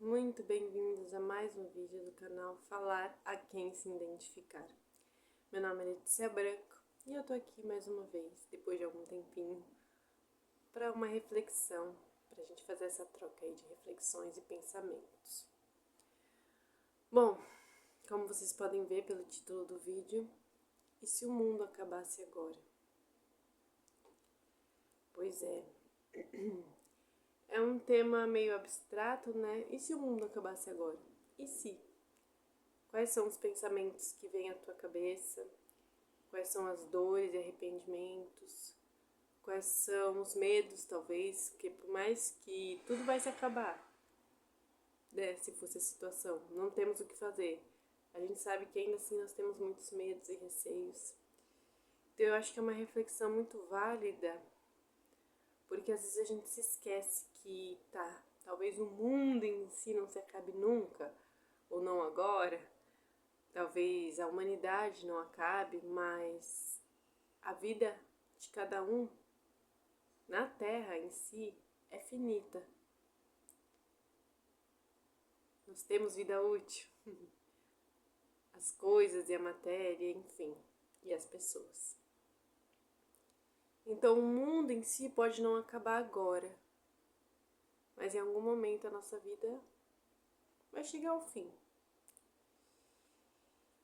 Muito bem-vindos a mais um vídeo do canal Falar a Quem Se Identificar. Meu nome é Letícia Branco e eu tô aqui mais uma vez, depois de algum tempinho, para uma reflexão, pra gente fazer essa troca aí de reflexões e pensamentos. Bom, como vocês podem ver pelo título do vídeo, e se o mundo acabasse agora? Pois é, é um tema meio abstrato, né? E se o mundo acabasse agora? E se? Quais são os pensamentos que vêm à tua cabeça? Quais são as dores e arrependimentos? Quais são os medos, talvez? Que por mais que tudo vai se acabar, né? Se fosse a situação, não temos o que fazer. A gente sabe que ainda assim nós temos muitos medos e receios. Então eu acho que é uma reflexão muito válida, porque às vezes a gente se esquece que talvez o mundo em si não se acabe nunca, ou não agora. Talvez a humanidade não acabe, mas a vida de cada um na Terra em si é finita. Nós temos vida útil. As coisas e a matéria, enfim, e as pessoas. Então o mundo em si pode não acabar agora, mas em algum momento a nossa vida vai chegar ao fim.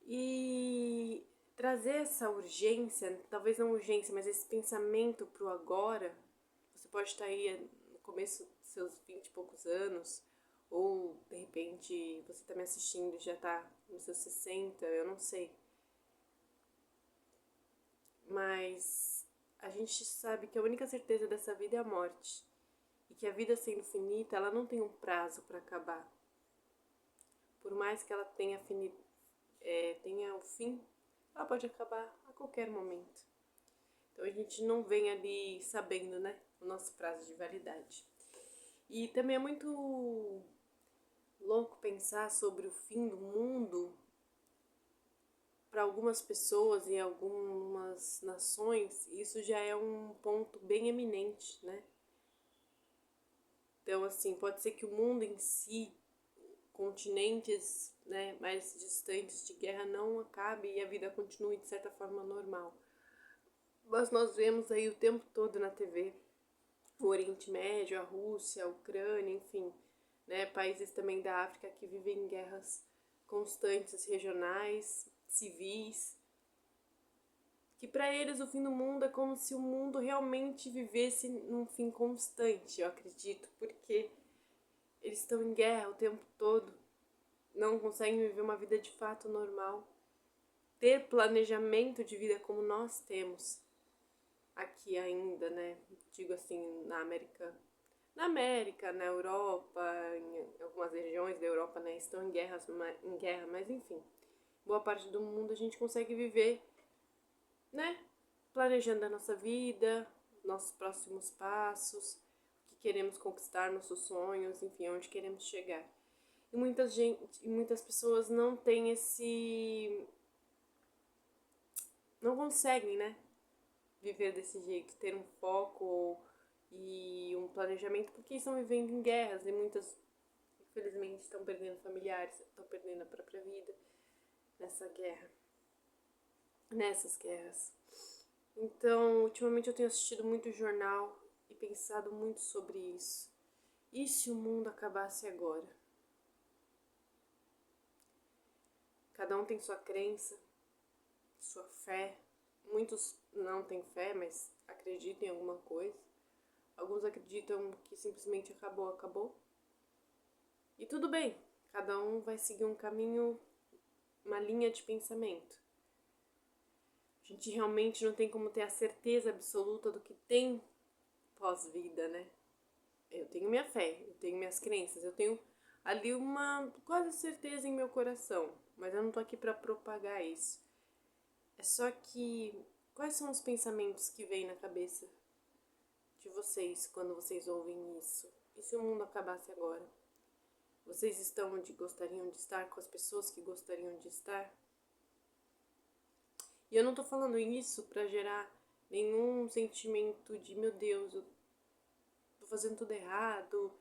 E trazer essa urgência, talvez não urgência, mas esse pensamento pro agora. Você pode estar aí no começo dos seus 20 e poucos anos, ou de repente você está me assistindo e já está nos seus 60, eu não sei. Mas a gente sabe que a única certeza dessa vida é a morte. E que a vida sendo finita, ela não tem um prazo para acabar. Por mais que ela tenha o fim, ela pode acabar a qualquer momento. Então a gente não vem ali sabendo, né, o nosso prazo de validade. E também é muito louco pensar sobre o fim do mundo. Para algumas pessoas e algumas nações, isso já é um ponto bem eminente, né? Então, assim, pode ser que o mundo em si, continentes, né, mais distantes de guerra não acabe e a vida continue de certa forma normal. Mas nós vemos aí o tempo todo na TV o Oriente Médio, a Rússia, a Ucrânia, enfim, né, países também da África que vivem em guerras constantes, regionais, civis, que para eles o fim do mundo é como se o mundo realmente vivesse num fim constante, eu acredito, porque eles estão em guerra o tempo todo, não conseguem viver uma vida de fato normal, ter planejamento de vida como nós temos aqui ainda, né? Digo assim, na América, na Europa, em algumas regiões da Europa, né, estão em guerra, mas enfim, boa parte do mundo a gente consegue viver, né, planejando a nossa vida, nossos próximos passos, o que queremos conquistar, nossos sonhos, enfim, onde queremos chegar. E muitas pessoas não têm não conseguem, né, viver desse jeito, ter um foco e um planejamento, porque estão vivendo em guerras e muitas, infelizmente, estão perdendo familiares, estão perdendo a própria vida nessas guerras. Então, ultimamente eu tenho assistido muito jornal e pensado muito sobre isso. E se o mundo acabasse agora? Cada um tem sua crença, sua fé. Muitos não têm fé, mas acreditam em alguma coisa. Alguns acreditam que simplesmente acabou. E tudo bem, cada um vai seguir um caminho, uma linha de pensamento. A gente realmente não tem como ter a certeza absoluta do que tem pós-vida, né? Eu tenho minha fé, eu tenho minhas crenças, eu tenho ali uma quase certeza em meu coração, mas eu não tô aqui para propagar isso. É só que quais são os pensamentos que vêm na cabeça de vocês quando vocês ouvem isso? E se o mundo acabasse agora? Vocês estão onde gostariam de estar, com as pessoas que gostariam de estar? E eu não tô falando isso para gerar nenhum sentimento de, meu Deus, eu tô fazendo tudo errado,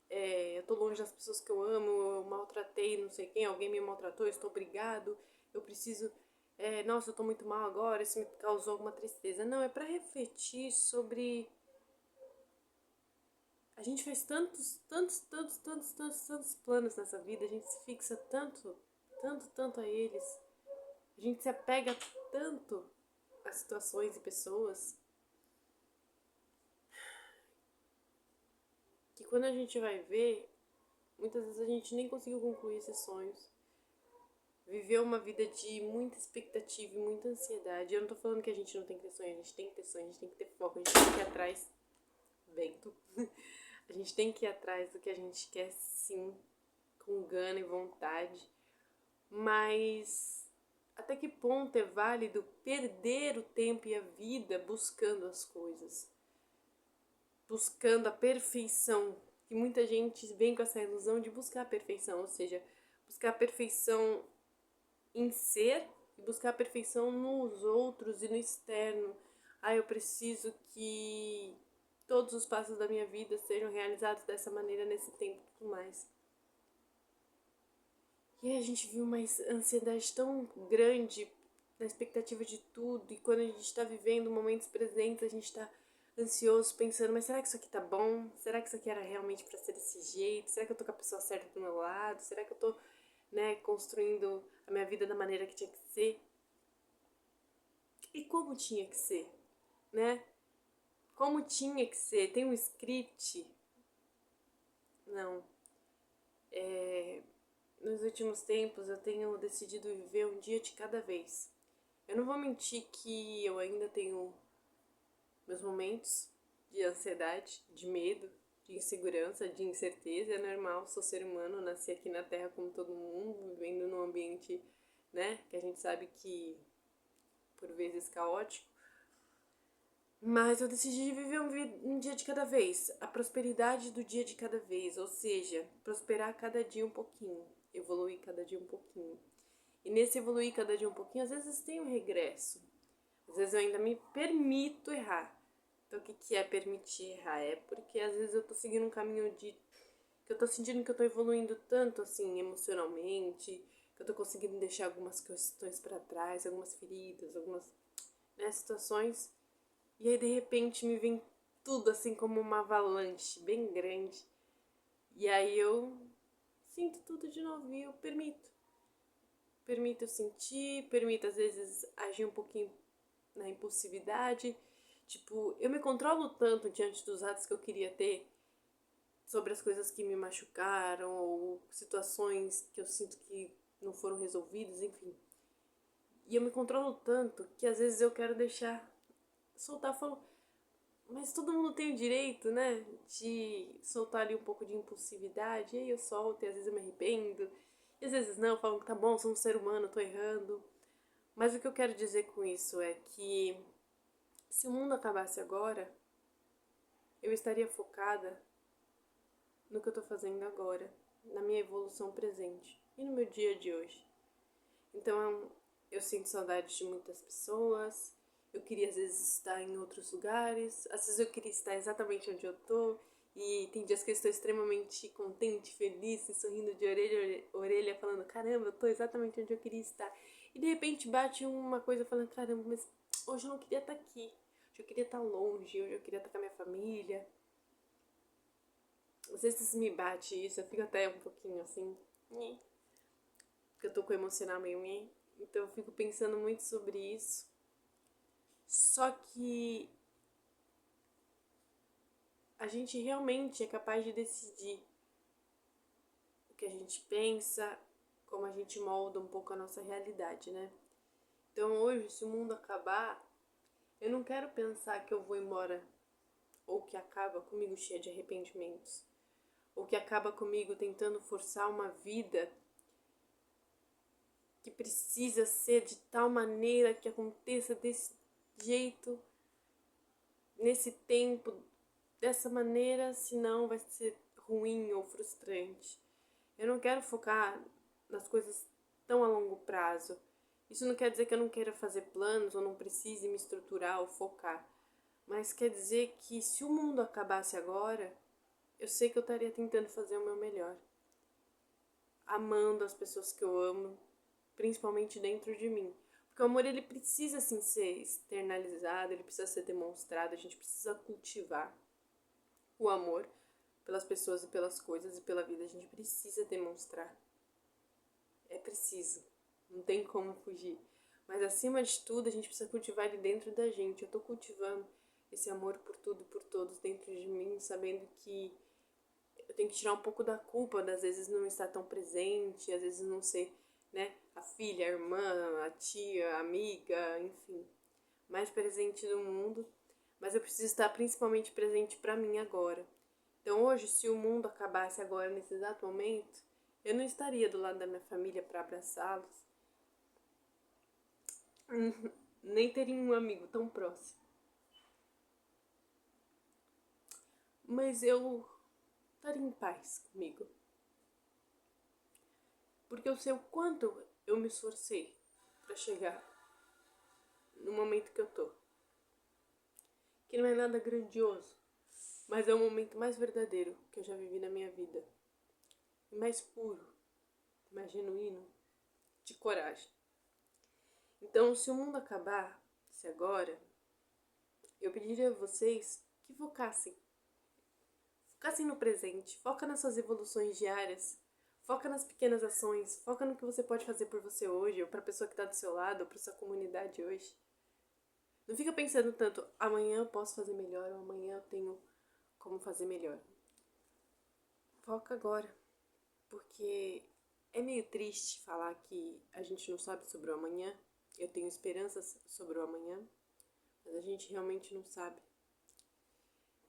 eu tô longe das pessoas que eu amo, eu maltratei não sei quem, alguém me maltratou, eu estou obrigado, eu preciso, nossa, eu tô muito mal agora, isso me causou alguma tristeza. Não, é pra refletir sobre... A gente faz tantos planos nessa vida, a gente se fixa tanto a eles, a gente se apega tanto a situações e pessoas, que quando a gente vai ver, muitas vezes a gente nem conseguiu concluir esses sonhos. Viveu uma vida de muita expectativa e muita ansiedade. Eu não tô falando que a gente não tem que ter sonho, a gente tem que ter sonho, a gente tem que ter foco, a gente tem que ir atrás. Vento. A gente tem que ir atrás do que a gente quer, sim, com gana e vontade. Mas até que ponto é válido perder o tempo e a vida buscando as coisas? Buscando a perfeição. Que muita gente vem com essa ilusão de buscar a perfeição, ou seja, buscar a perfeição em ser e buscar a perfeição nos outros e no externo. Eu preciso que todos os passos da minha vida sejam realizados dessa maneira nesse tempo e tudo mais. E aí a gente viu uma ansiedade tão grande na expectativa de tudo, e quando a gente está vivendo momentos presentes, a gente está ansioso, pensando, mas será que isso aqui tá bom? Será que isso aqui era realmente para ser desse jeito? Será que eu tô com a pessoa certa do meu lado? Será que eu tô, construindo a minha vida da maneira que tinha que ser? E como tinha que ser, né? Como tinha que ser? Tem um script? Não. Nos últimos tempos eu tenho decidido viver um dia de cada vez. Eu não vou mentir que eu ainda tenho meus momentos de ansiedade, de medo, de insegurança, de incerteza. É normal, sou ser humano, nasci aqui na Terra como todo mundo, vivendo num ambiente, que a gente sabe que por vezes caótico. Mas eu decidi viver um dia de cada vez, a prosperidade do dia de cada vez, ou seja, prosperar cada dia um pouquinho, evoluir cada dia um pouquinho. E nesse evoluir cada dia um pouquinho, às vezes tem um regresso, às vezes eu ainda me permito errar. Então o que é permitir errar? É porque às vezes eu tô seguindo um caminho que eu tô sentindo que eu tô evoluindo tanto assim emocionalmente, que eu tô conseguindo deixar algumas questões para trás, algumas feridas, algumas situações. E aí de repente me vem tudo assim como uma avalanche bem grande. E aí eu sinto tudo de novo e eu permito. Permito eu sentir, permito às vezes agir um pouquinho na impulsividade. Tipo, eu me controlo tanto diante dos atos que eu queria ter, sobre as coisas que me machucaram, ou situações que eu sinto que não foram resolvidas, enfim. E eu me controlo tanto que às vezes eu quero deixar soltar, falo, mas todo mundo tem o direito, né, de soltar ali um pouco de impulsividade. E aí eu solto e às vezes eu me arrependo. E às vezes não, eu falo que tá bom, sou um ser humano, tô errando. Mas o que eu quero dizer com isso é que se o mundo acabasse agora, eu estaria focada no que eu tô fazendo agora, na minha evolução presente e no meu dia de hoje. Então eu sinto saudade de muitas pessoas. Eu queria às vezes estar em outros lugares, às vezes eu queria estar exatamente onde eu tô. E tem dias que eu estou extremamente contente, feliz, e sorrindo de orelha a orelha, falando, caramba, eu tô exatamente onde eu queria estar. E de repente bate uma coisa falando, caramba, mas hoje eu não queria estar aqui. Hoje eu queria estar longe, hoje eu queria estar com a minha família. Às vezes me bate isso, eu fico até um pouquinho assim, porque eu tô com o emocional meio. Então eu fico pensando muito sobre isso. Só que a gente realmente é capaz de decidir o que a gente pensa, como a gente molda um pouco a nossa realidade, né? Então hoje, se o mundo acabar, eu não quero pensar que eu vou embora ou que acaba comigo cheia de arrependimentos, ou que acaba comigo tentando forçar uma vida que precisa ser de tal maneira que aconteça desse jeito, nesse tempo, dessa maneira, senão vai ser ruim ou frustrante. Eu não quero focar nas coisas tão a longo prazo. Isso não quer dizer que eu não queira fazer planos ou não precise me estruturar ou focar. Mas quer dizer que se o mundo acabasse agora, eu sei que eu estaria tentando fazer o meu melhor, amando as pessoas que eu amo, principalmente dentro de mim. Porque o amor, ele precisa, assim, ser externalizado, ele precisa ser demonstrado, a gente precisa cultivar o amor pelas pessoas e pelas coisas e pela vida, a gente precisa demonstrar. É preciso, não tem como fugir. Mas acima de tudo, a gente precisa cultivar ele dentro da gente. Eu tô cultivando esse amor por tudo e por todos dentro de mim, sabendo que eu tenho que tirar um pouco da culpa das vezes não estar tão presente, às vezes não ser, né, a filha, a irmã, a tia, a amiga, enfim, mais presente no mundo. Mas eu preciso estar principalmente presente para mim agora. Então hoje, se o mundo acabasse agora, nesse exato momento, eu não estaria do lado da minha família para abraçá-los, nem teria um amigo tão próximo. Mas eu estaria em paz comigo. Porque eu sei o quanto eu me esforcei para chegar no momento que eu tô. Que não é nada grandioso, mas é o momento mais verdadeiro que eu já vivi na minha vida. E mais puro, mais genuíno, de coragem. Então, se o mundo acabar, se agora, eu pediria a vocês que focassem. Focassem no presente, foca nas suas evoluções diárias, foca nas pequenas ações, foca no que você pode fazer por você hoje, ou para a pessoa que está do seu lado, ou para sua comunidade hoje. Não fica pensando tanto, amanhã eu posso fazer melhor, ou amanhã eu tenho como fazer melhor. Foca agora, porque é meio triste falar que a gente não sabe sobre o amanhã. Eu tenho esperanças sobre o amanhã, mas a gente realmente não sabe.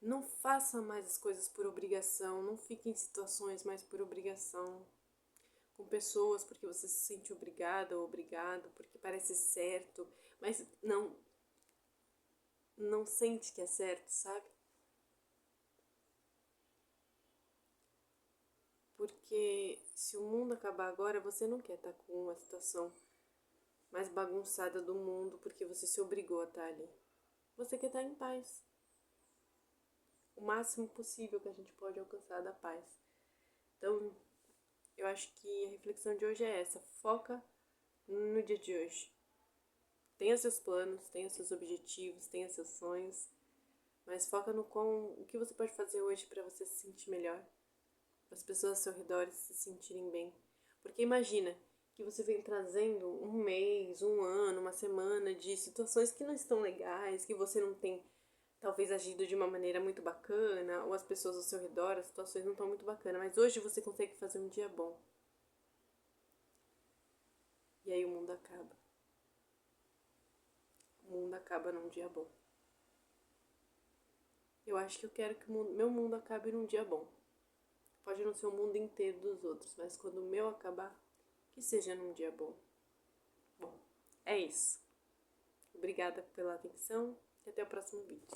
Não faça mais as coisas por obrigação, não fique em situações mais por obrigação, com pessoas porque você se sente obrigada ou obrigado, porque parece certo, mas não sente que é certo, sabe? Porque se o mundo acabar agora, você não quer estar com uma situação mais bagunçada do mundo porque você se obrigou a estar ali. Você quer estar em paz. O máximo possível que a gente pode alcançar da paz. Então, eu acho que a reflexão de hoje é essa. Foca no dia de hoje. Tenha seus planos, tenha seus objetivos, tenha seus sonhos, mas foca no o que você pode fazer hoje para você se sentir melhor, para as pessoas ao seu redor se sentirem bem. Porque imagina que você vem trazendo um mês, um ano, uma semana de situações que não estão legais, que você não tem talvez agido de uma maneira muito bacana, ou as pessoas ao seu redor, as situações não estão muito bacanas, mas hoje você consegue fazer um dia bom. E aí o mundo acaba. O mundo acaba num dia bom. Eu acho que eu quero que meu mundo acabe num dia bom. Pode não ser o mundo inteiro dos outros, mas quando o meu acabar, que seja num dia bom. Bom, é isso. Obrigada pela atenção e até o próximo vídeo.